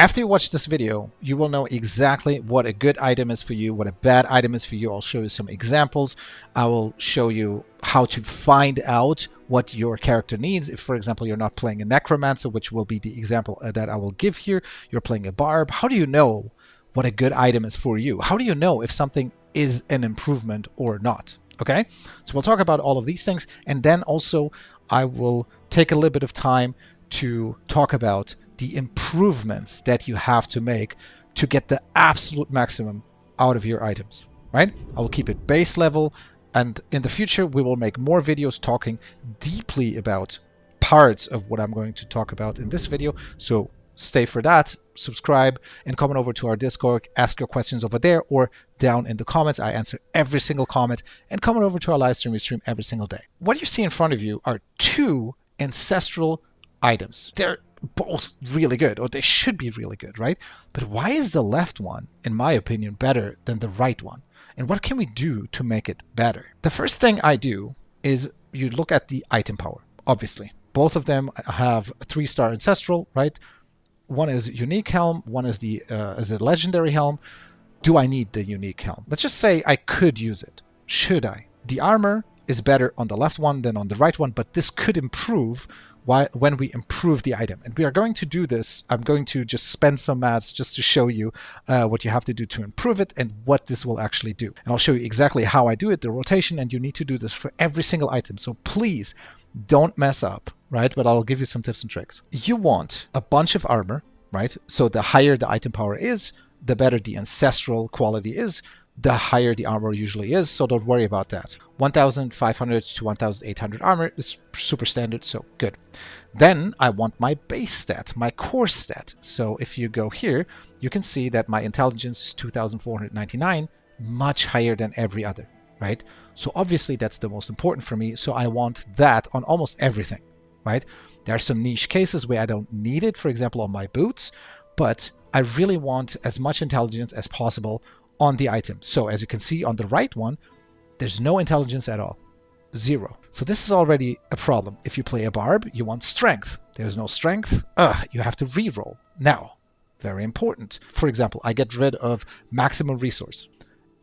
After you watch this video, you will know exactly what a good item is for you, what a bad item is for you. I'll show you some examples. I will show you how to find out what your character needs. If, for example, you're not playing a necromancer, which will be the example that I will give here, you're playing a barb. How do you know what a good item is for you? How do you know if something is an improvement or not? Okay, so we'll talk about all of these things, and then also I will take a little bit of time to talk about the improvements that you have to make to get the absolute maximum out of your items, right? I will keep it base level, and in the future we will make more videos talking deeply about parts of what I'm going to talk about in this video. So stay for that, subscribe, and come on over to our Discord, ask your questions over there or down in the comments. I answer every single comment, and come on over to our live stream. We stream every single day. What you see in front of you are two ancestral items. They're both really good, or they should be really good, right? But why is the left one, in my opinion, better than the right one? And what can we do to make it better? The first thing I do is you look at the item power, obviously. Both of them have 3-star ancestral, right? One is unique helm, one is a legendary helm. Do I need the unique helm? Let's just say I could use it. Should I? The armor is better on the left one than on the right one, but this could improve when we improve the item. And we are going to do this. I'm going to just spend some maths just to show you what you have to do to improve it and what this will actually do. And I'll show you exactly how I do it, the rotation, and you need to do this for every single item. So please don't mess up, right? But I'll give you some tips and tricks. You want a bunch of armor, right? So the higher the item power is, the better the ancestral quality is, the higher the armor usually is, so don't worry about that. 1500 to 1800 armor is super standard, so good. Then I want my base stat, my core stat. So if you go here, you can see that my intelligence is 2499, much higher than every other, right? So obviously that's the most important for me, so I want that on almost everything, right? There are some niche cases where I don't need it, for example on my boots, but I really want as much intelligence as possible on the item. So as you can see on the right one, there's no intelligence at all. 0. So this is already a problem. If you play a barb, you want strength. There's no strength. You have to reroll. Now, very important. For example, I get rid of maximum resource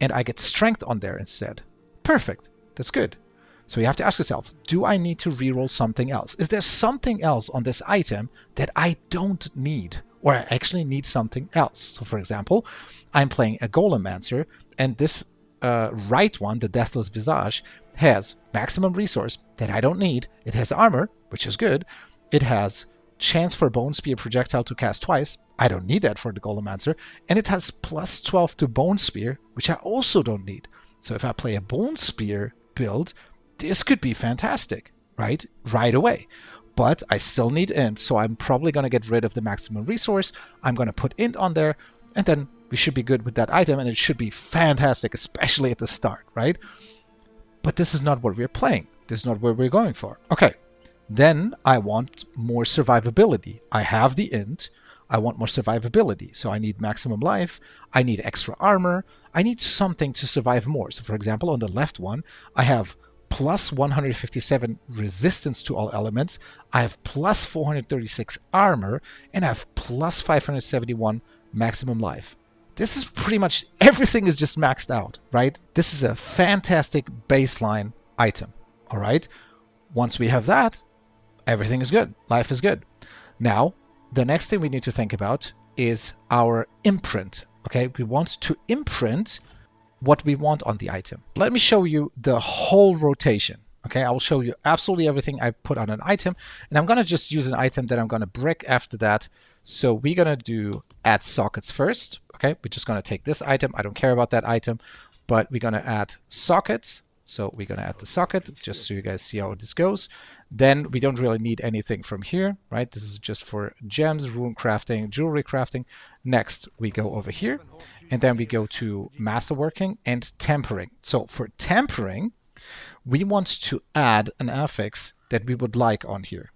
and I get strength on there instead. Perfect. That's good. So you have to ask yourself, do I need to reroll something else? Is there something else on this item that I don't need? Or I actually need something else. So for example, I'm playing a Golemancer, and this right one, the Deathless Visage, has maximum resource that I don't need. It has armor, which is good. It has chance for Bone Spear projectile to cast twice. I don't need that for the Golemancer. And it has plus 12 to Bone Spear, which I also don't need. So if I play a Bone Spear build, this could be fantastic, right? Right away. But I still need int, so I'm probably going to get rid of the maximum resource. I'm going to put int on there, and then we should be good with that item, and it should be fantastic, especially at the start, right? But this is not what we're playing. This is not what we're going for. Okay, then I want more survivability. I have the int. I want more survivability. So I need maximum life. I need extra armor. I need something to survive more. So for example, on the left one, I have plus 157 resistance to all elements, I have plus 436 armor, and I have plus 571 maximum life. This is pretty much, everything is just maxed out, right? This is a fantastic baseline item, all right? Once we have that, everything is good. Life is good. Now, the next thing we need to think about is our imprint, okay? We want to imprint what we want on the item. Let me show you the whole rotation. Okay, I will show you absolutely everything I put on an item, and I'm going to just use an item that I'm going to brick after that. So we're going to do add sockets first. Okay, we're just going to take this item. I don't care about that item, but we're going to add sockets. So we're going to add the socket just so you guys see how this goes. Then we don't really need anything from here, right? This is just for gems, rune crafting, jewelry crafting. Next, we go over here, and then we go to Masterworking and Tempering. So for Tempering, we want to add an affix that we would like on here.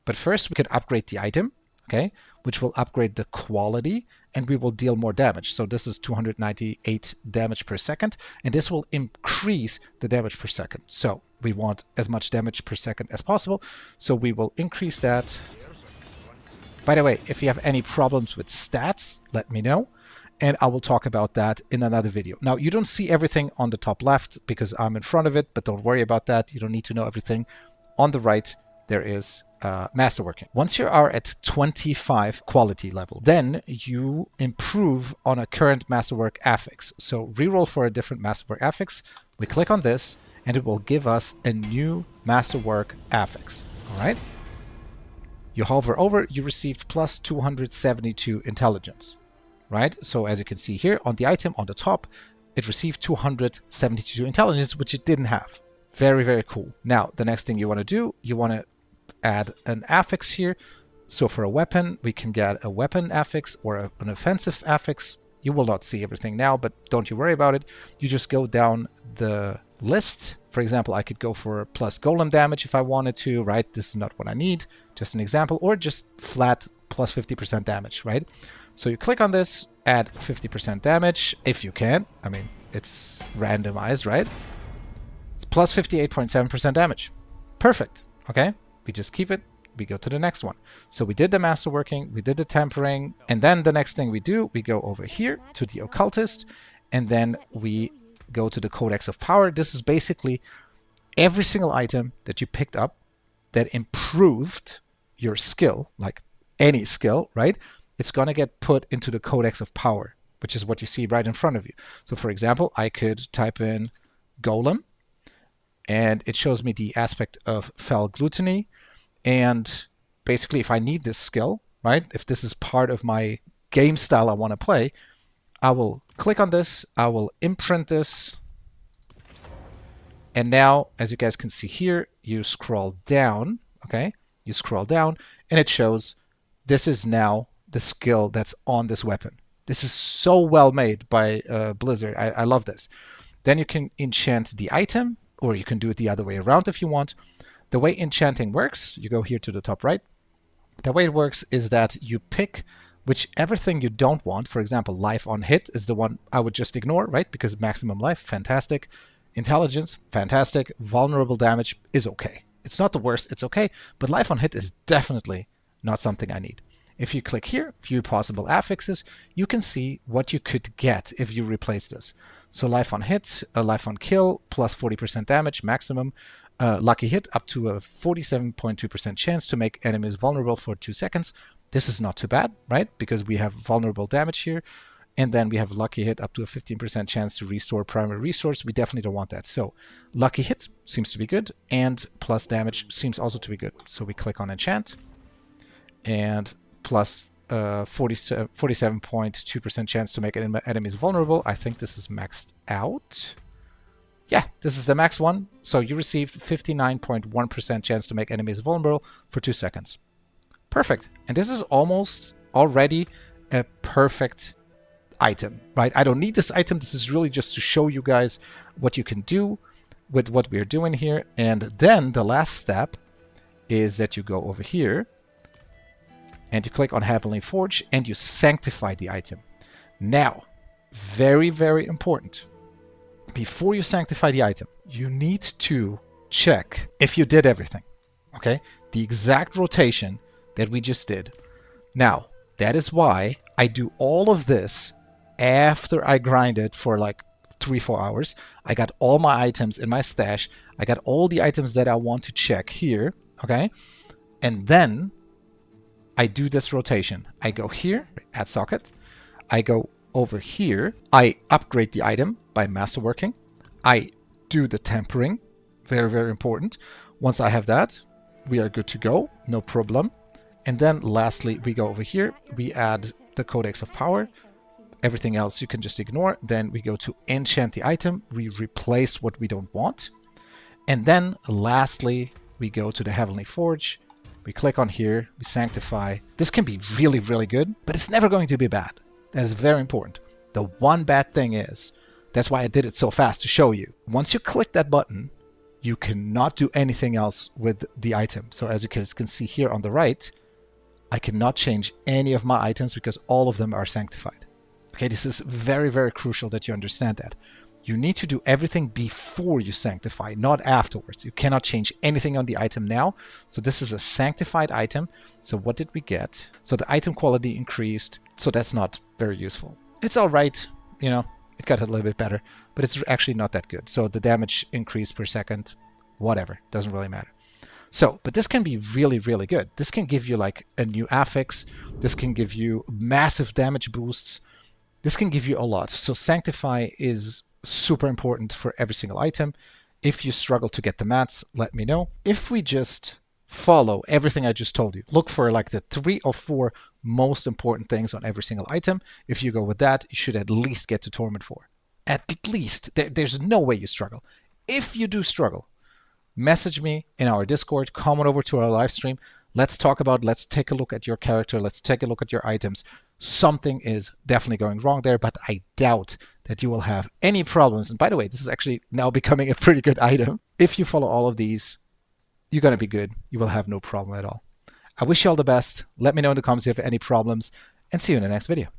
But first, we can upgrade the item, okay, which will upgrade the quality, and we will deal more damage. So this is 298 damage per second, and this will increase the damage per second. So we want as much damage per second as possible, so we will increase that By the way, if you have any problems with stats, let me know, and I will talk about that in another video. Now, you don't see everything on the top left because I'm in front of it, but don't worry about that. You don't need to know everything. On the right, there is Masterworking. Once you are at 25 quality level, then you improve on a current Masterwork affix. So reroll for a different Masterwork affix. We click on this, and it will give us a new Masterwork affix. All right. You hover over, you received plus 272 intelligence, right? So as you can see here on the item on the top, it received 272 intelligence, which it didn't have. Very, very cool. Now, the next thing you want to do, you want to add an affix here. So for a weapon, we can get a weapon affix or an offensive affix. You will not see everything now, but don't you worry about it. You just go down the list. For example, I could go for plus golem damage if I wanted to, right? This is not what I need, just an example, or just flat plus 50% damage, right? So you click on this, add 50% damage, if you can. I mean, it's randomized, right? It's plus 58.7% damage. Perfect, okay? We just keep it. We go to the next one. So we did the masterworking, we did the tempering, and then the next thing we do, we go over here to the occultist, and then we go to the Codex of Power. This is basically every single item that you picked up that improved your skill, like any skill, right? It's going to get put into the Codex of Power, which is what you see right in front of you. So for example, I could type in Golem, and it shows me the aspect of fell gluttony. And basically, if I need this skill, right, if this is part of my game style I want to play, I will click on this, I will imprint this, and now, as you guys can see here, you scroll down, okay? You scroll down, and it shows this is now the skill that's on this weapon. This is so well made by Blizzard. I love this. Then you can enchant the item, or you can do it the other way around if you want. The way enchanting works, you go here to the top right. The way it works is that you pick whichever thing you don't want. For example, life on hit is the one I would just ignore, right? Because maximum life, fantastic. Intelligence, fantastic. Vulnerable damage is okay. It's not the worst, it's okay. But life on hit is definitely not something I need. If you click here, view possible affixes, you can see what you could get if you replace this. So life on hit, life on kill, plus 40% damage maximum. Lucky hit, up to a 47.2% chance to make enemies vulnerable for 2 seconds. This is not too bad, right? Because we have vulnerable damage here. And then we have lucky hit, up to a 15% chance to restore primary resource. We definitely don't want that. So lucky hit seems to be good. And plus damage seems also to be good. So we click on enchant. And plus 47.2% chance to make enemies vulnerable. I think this is maxed out. Yeah, this is the max one. So you received 59.1% chance to make enemies vulnerable for 2 seconds. Perfect. And this is almost already a perfect item, right? I don't need this item. This is really just to show you guys what you can do with what we're doing here. And then the last step is that you go over here and you click on Heavenly Forge and you sanctify the item. Now, very, very important. Before you sanctify the item, you need to check if you did everything, okay? The exact rotation that we just did. Now, that is why I do all of this after I grind it for like 3-4 hours. I got all my items in my stash. I got all the items that I want to check here, okay? And then I do this rotation. I go here, add socket. I go over here. I upgrade the item by masterworking. I do the tempering. Very, very important. Once I have that, we are good to go. No problem. And then lastly, we go over here. We add the Codex of Power. Everything else you can just ignore. Then we go to enchant the item. We replace what we don't want. And then lastly, we go to the Heavenly Forge. We click on here. We sanctify. This can be really, really good, but it's never going to be bad. That is very important. The one bad thing is, that's why I did it so fast to show you. Once you click that button, you cannot do anything else with the item. So as you can see here on the right, I cannot change any of my items because all of them are sanctified. Okay, this is very, very crucial that you understand that. You need to do everything before you sanctify, not afterwards. You cannot change anything on the item now. So this is a sanctified item. So what did we get? So the item quality increased. So that's not very useful. It's all right. You know, it got a little bit better, but it's actually not that good. So the damage increase per second, whatever, doesn't really matter. So, but this can be really, really good. This can give you like a new affix. This can give you massive damage boosts. This can give you a lot. So Sanctify is super important for every single item. If you struggle to get the mats, let me know. If we just follow everything I just told you, look for like the 3 or 4 most important things on every single item. If you go with that, you should at least get to Torment 4. At least. There's no way you struggle. If you do struggle, message me in our Discord, come on over to our live stream. Let's talk about, let's take a look at your character. Let's take a look at your items. Something is definitely going wrong there, but I doubt that you will have any problems. And by the way, this is actually now becoming a pretty good item. If you follow all of these, you're going to be good. You will have no problem at all. I wish you all the best. Let me know in the comments if you have any problems, and see you in the next video.